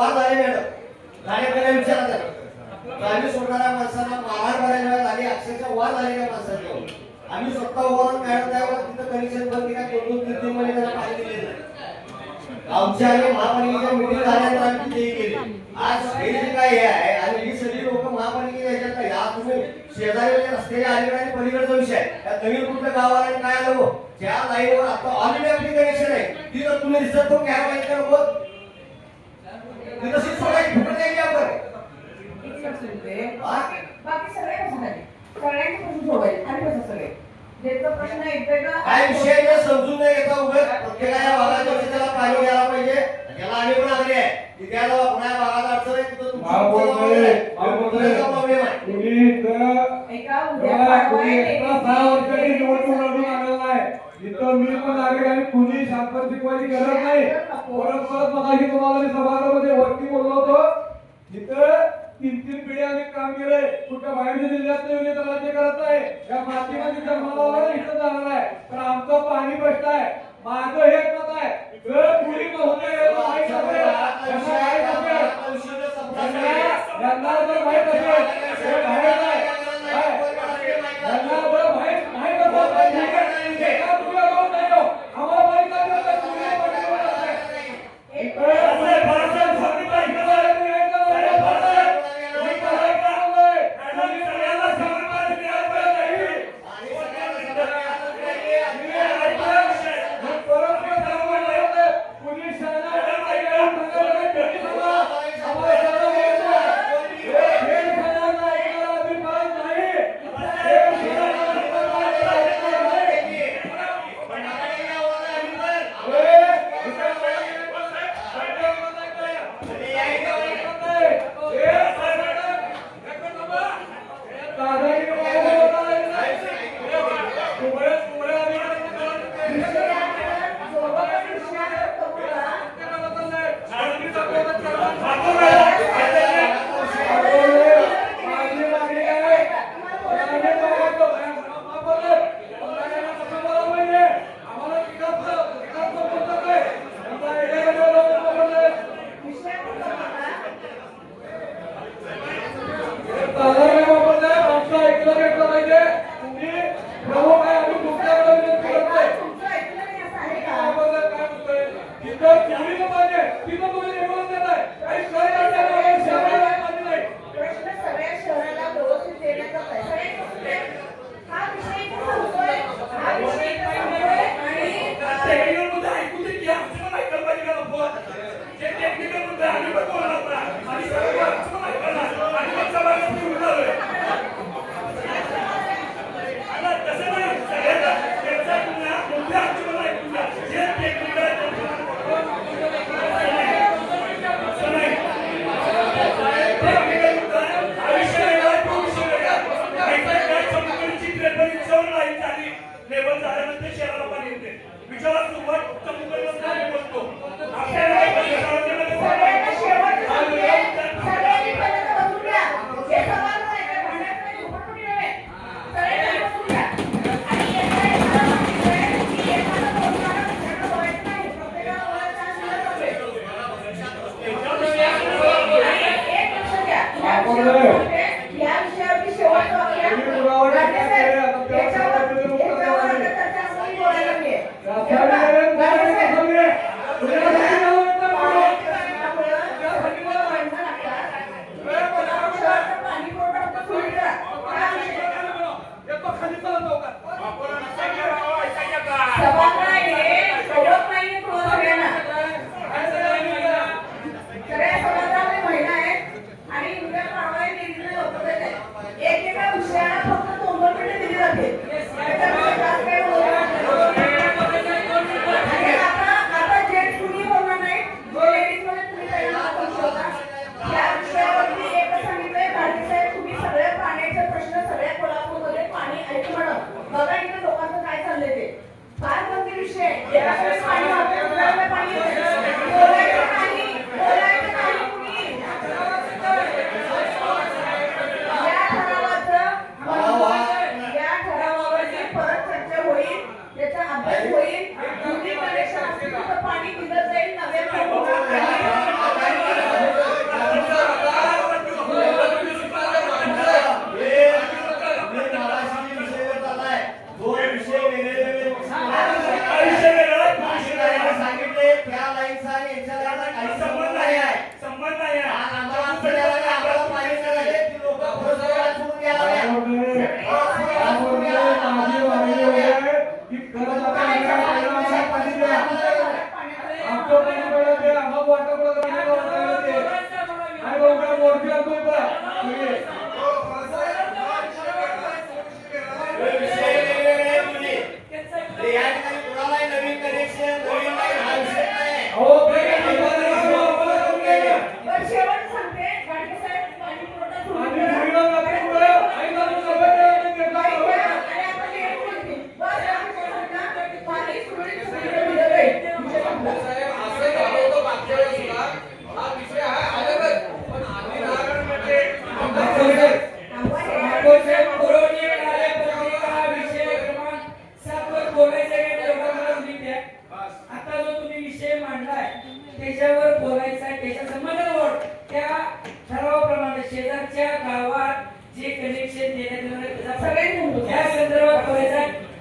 वाद झाले मॅडम कार्यक्रम विचारतात गाडी सोडणाऱ्या माणसांना मारहाण करायला झाली अक्षरशः वाद झालेल्या माणसांच्यावर आम्ही स्वतः ओव्हर मॅडम त्यावर तिथं कनेक्शन बंद केला 2-3 महिने त्याला पाणी दिले आमच्या आणि महापालिकेच्या मीटिंग झाल्यानंतर आम्ही ते केले आज हे जे काय आहे आणि ही सगळी लोक महापालिकेच्या ह्याच्यात या तुम्ही शेजारीच्या रस्त्याच्या अलीकडे आणि पलीकडचा विषय आहे त्या नवीन कुठल्या गावाला आणि काय आलं ज्या लाईनवर आता ऑलरेडी आपली कनेक्शन आहे ती जर तुम्ही रिसर्च करून घ्यायला पाहिजे का नको ती तशी सोडायची फुकट द्यायची आपण बाकी सगळे सगळ्यांचे प्रश्न सोडवायचे आणि कसं सगळे ज्याचा प्रश्न एकदा काय विषय समजून नाही घेता उगाच प्रत्येकाच्या भागात त्याला पाणी द्यायला पाहिजे त्याला आम्ही पण आग्रह आहे की त्याला आपल्या भागात अडचण आहे तिथं तुमचा प्रॉब्लेम आहे इथं मी पण आले आणि कुणी शांतता शिकवायची गरज नाही परत मगाशी तुम्हाला मी सभागृहामध्ये वरती बोललो होतो इथं 3 पिढ्या आम्ही काम केलंय कुठल्या बाहेरच्या जिल्ह्यात येऊन तर राज्य करत आहे या मातीमध्ये जन्माला इथं जाणार आहे तर आमचं पाणी प्रश्न आहे माझं हे मत आहे जर पुढे होते माहीत असेल यांना जर माहीत असेल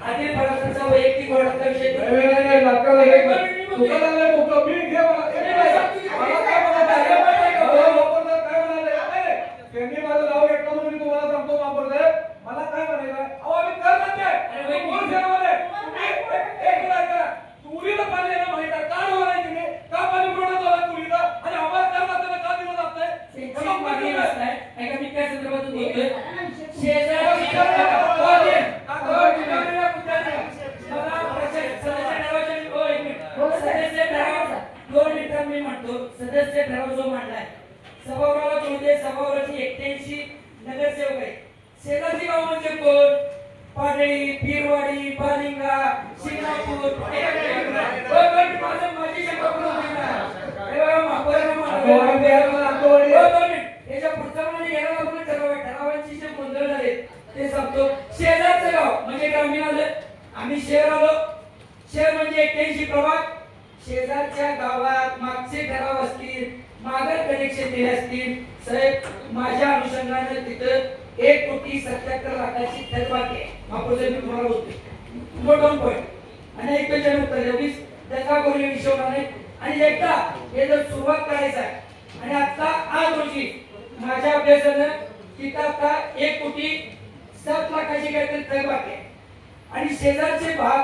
आदिल फरासांचा वैयक्तिक वाढता विषय नाही, नाटकं झाले. तुका झालंय मोकळं. मी घे मला. मला काय म्हणायचं आहे? मला वापरतात काय म्हणायचं आहे? नाही, त्यांनी माझं नाव घेतलं म्हणून मी तुम्हाला सांगतो वापरतोय. मला काय म्हणायचं आहे? अहो, आम्ही करणार नाही. कोण शहरामध्ये? तुम्ही एक मिनिट ऐका. तुरीला पाणी येणं माहित आहे. का ढोरायची तुम्ही? का पाणी पुरवठा झाला तुरीला? आणि आम्हाला करणार त्याला का दिलं जात नाही? त्यांची मागणी असताय. ऐका मी काय संदर्भातून बोलतोय सदस्य ठराव जो मांडलाय सभागृहाला कोणते सभागृहाची 81 नगरसेवक आहेत. शेजारची गाव म्हणजे कोण? पाडळी, पीरवाडी, पालिंगा, शिंगणापूर. माझी शंका पूर्ण होईल ना. हे बघा, याच्या पुढचा म्हणजे गेला आपण ठरावांची जे गोंधळ झाले ते सांगतो. शेजारचं गाव म्हणजे ग्रामीण आलं, आम्ही शहर आलो. शहर म्हणजे 81 प्रभाग. शेजारच्या गावात मागचे ठराव असतील, मागं कनेक्शन दिले असतील. साहेब माझ्या अनुषंगाने तिथं 1,77,00,000ची थकबाकी आहे. महापौरसाहेब मी तुम्हाला बोलतोय नोट डाऊन पॉईंट आणि 1,95,24 त्याचा कोणी विषय नाही. आणि एकदा हे जर सुरुवात करायचं आहे आणि आता आज रोजी माझ्या अभ्यासानं तिथं आता 1,07,00,000ची काहीतरी थकबाकी आहे. आणि शेजारचे भाग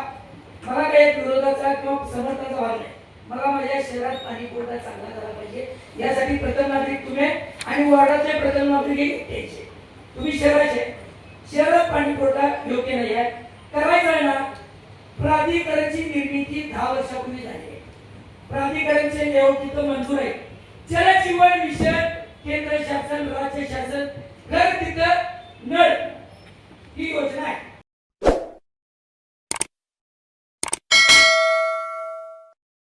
मला काही विरोधाचा किंवा समर्थनाचा भाग नाही. मला माझ्या शहरात पाणी पुरवठा चांगला झाला पाहिजे यासाठी प्रथम नागरिक तुम्ही आणि वार्डाचे प्रथम नागरिक यायचे. तुम्ही शहराचे शहरात पाणी पुरवठा योग्य नाही आहे. करायचं आहे ना. प्राधिकरणची निर्मिती 10 वर्षापूर्वी झाली आहे. प्राधिकरणचे लेआउट तिथं मंजूर आहे. जलजीवन मिशन केंद्र शासन राज्य शासन